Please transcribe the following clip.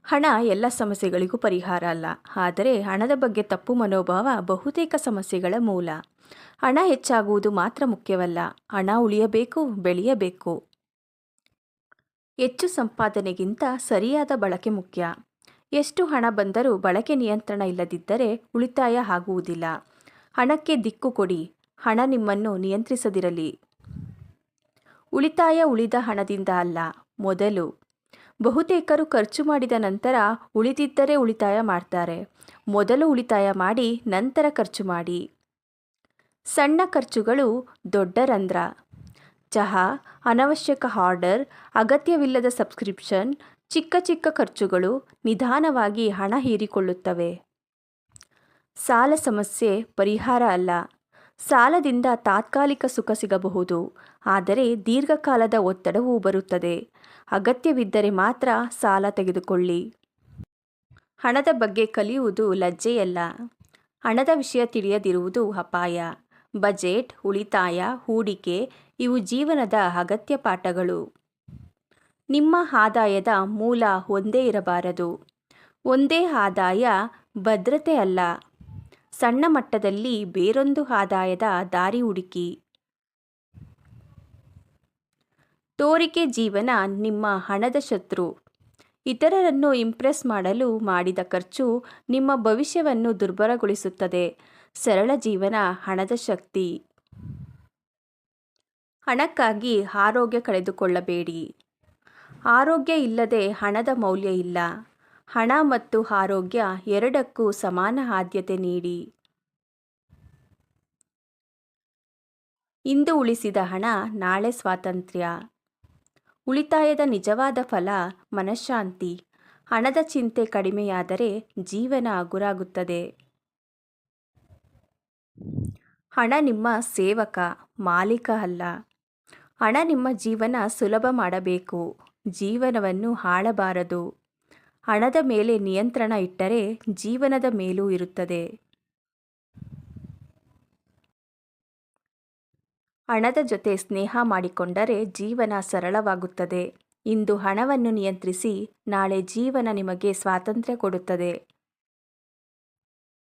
ಹಣ ಎಲ್ಲ ಸಮಸ್ಯೆಗಳಿಗೂ ಪರಿಹಾರ ಅಲ್ಲ, ಆದರೆ ಹಣದ ಬಗ್ಗೆ ತಪ್ಪು ಮನೋಭಾವ ಬಹುತೇಕ ಸಮಸ್ಯೆಗಳ ಮೂಲ. ಹಣ ಹೆಚ್ಚಾಗುವುದು ಮಾತ್ರ ಮುಖ್ಯವಲ್ಲ, ಹಣ ಉಳಿಯಬೇಕು, ಬೆಳೆಯಬೇಕು. ಹೆಚ್ಚು ಸಂಪಾದನೆಗಿಂತ ಸರಿಯಾದ ಬಳಕೆ ಮುಖ್ಯ. ಎಷ್ಟು ಹಣ ಬಂದರೂ ಬಳಕೆ ನಿಯಂತ್ರಣ ಇಲ್ಲದಿದ್ದರೆ ಉಳಿತಾಯ ಆಗುವುದಿಲ್ಲ. ಹಣಕ್ಕೆ ದಿಕ್ಕು ಕೊಡಿ, ಹಣ ನಿಮ್ಮನ್ನು ನಿಯಂತ್ರಿಸದಿರಲಿ. ಉಳಿತಾಯ ಉಳಿದ ಹಣದಿಂದ ಅಲ್ಲ, ಮೊದಲು. ಬಹುತೇಕರು ಖರ್ಚು ಮಾಡಿದ ನಂತರ ಉಳಿದಿದ್ದರೆ ಉಳಿತಾಯ ಮಾಡ್ತಾರೆ. ಮೊದಲು ಉಳಿತಾಯ ಮಾಡಿ ನಂತರ ಖರ್ಚು ಮಾಡಿ. ಸಣ್ಣ ಖರ್ಚುಗಳು ದೊಡ್ಡ ರಂಧ್ರ. ಚಹಾ, ಅನವಶ್ಯಕ ಆರ್ಡರ್, ಅಗತ್ಯವಿಲ್ಲದ ಸಬ್ಸ್ಕ್ರಿಪ್ಷನ್, ಚಿಕ್ಕ ಚಿಕ್ಕ ಖರ್ಚುಗಳು ನಿಧಾನವಾಗಿ ಹಣ ಹೀರಿಕೊಳ್ಳುತ್ತವೆ. ಸಾಲ ಸಮಸ್ಯೆ ಪರಿಹಾರ ಅಲ್ಲ. ಸಾಲದಿಂದ ತಾತ್ಕಾಲಿಕ ಸುಖ ಸಿಗಬಹುದು, ಆದರೆ ದೀರ್ಘಕಾಲದ ಒತ್ತಡವೂ ಬರುತ್ತದೆ. ಅಗತ್ಯವಿದ್ದರೆ ಮಾತ್ರ ಸಾಲ ತೆಗೆದುಕೊಳ್ಳಿ. ಹಣದ ಬಗ್ಗೆ ಕಲಿಯುವುದು ಲಜ್ಜೆಯಲ್ಲ, ಹಣದ ವಿಷಯ ತಿಳಿಯದಿರುವುದು ಅಪಾಯ. ಬಜೆಟ್, ಉಳಿತಾಯ, ಹೂಡಿಕೆ ಇವು ಜೀವನದ ಅಗತ್ಯ ಪಾಠಗಳು. ನಿಮ್ಮ ಆದಾಯದ ಮೂಲ ಒಂದೇ ಇರಬಾರದು. ಒಂದೇ ಆದಾಯ ಭದ್ರತೆ ಅಲ್ಲ. ಸಣ್ಣ ಮಟ್ಟದಲ್ಲಿ ಬೇರೊಂದು ಆದಾಯದ ದಾರಿ ಹುಡುಕಿ. ತೋರಿಕೆ ಜೀವನ ನಿಮ್ಮ ಹಣದ ಶತ್ರು. ಇತರರನ್ನು ಇಂಪ್ರೆಸ್ ಮಾಡಲು ಮಾಡಿದ ಖರ್ಚು ನಿಮ್ಮ ಭವಿಷ್ಯವನ್ನು ದುರ್ಬಲಗೊಳಿಸುತ್ತದೆ. ಸರಳ ಜೀವನ ಹಣದ ಶಕ್ತಿ. ಹಣಕ್ಕಾಗಿ ಆರೋಗ್ಯ ಕಳೆದುಕೊಳ್ಳಬೇಡಿ. ಆರೋಗ್ಯ ಇಲ್ಲದೆ ಹಣದ ಮೌಲ್ಯ ಇಲ್ಲ. ಹಣ ಮತ್ತು ಆರೋಗ್ಯ ಎರಡಕ್ಕೂ ಸಮಾನ ಆದ್ಯತೆ ನೀಡಿ. ಇಂದು ಉಳಿಸಿದ ಹಣ ನಾಳೆ ಸ್ವಾತಂತ್ರ್ಯ. ಉಳಿತಾಯದ ನಿಜವಾದ ಫಲ ಮನಃಶಾಂತಿ. ಹಣದ ಚಿಂತೆ ಕಡಿಮೆಯಾದರೆ ಜೀವನ ಹಗುರಾಗುತ್ತದೆ. ಹಣ ನಿಮ್ಮ ಸೇವಕ, ಮಾಲೀಕ ಅಲ್ಲ. ಹಣ ನಿಮ್ಮ ಜೀವನ ಸುಲಭ ಮಾಡಬೇಕು, ಜೀವನವನ್ನು ಆಳಬಾರದು. ಹಣದ ಮೇಲೆ ನಿಯಂತ್ರಣ ಇಟ್ಟರೆ ಜೀವನದ ಮೇಲೂ ಇರುತ್ತದೆ. ಹಣದ ಜೊತೆ ಸ್ನೇಹ ಮಾಡಿಕೊಂಡರೆ ಜೀವನ ಸರಳವಾಗುತ್ತದೆ. ಇಂದು ಹಣವನ್ನು ನಿಯಂತ್ರಿಸಿ, ನಾಳೆ ಜೀವನ ನಿಮಗೆ ಸ್ವಾತಂತ್ರ್ಯ ಕೊಡುತ್ತದೆ.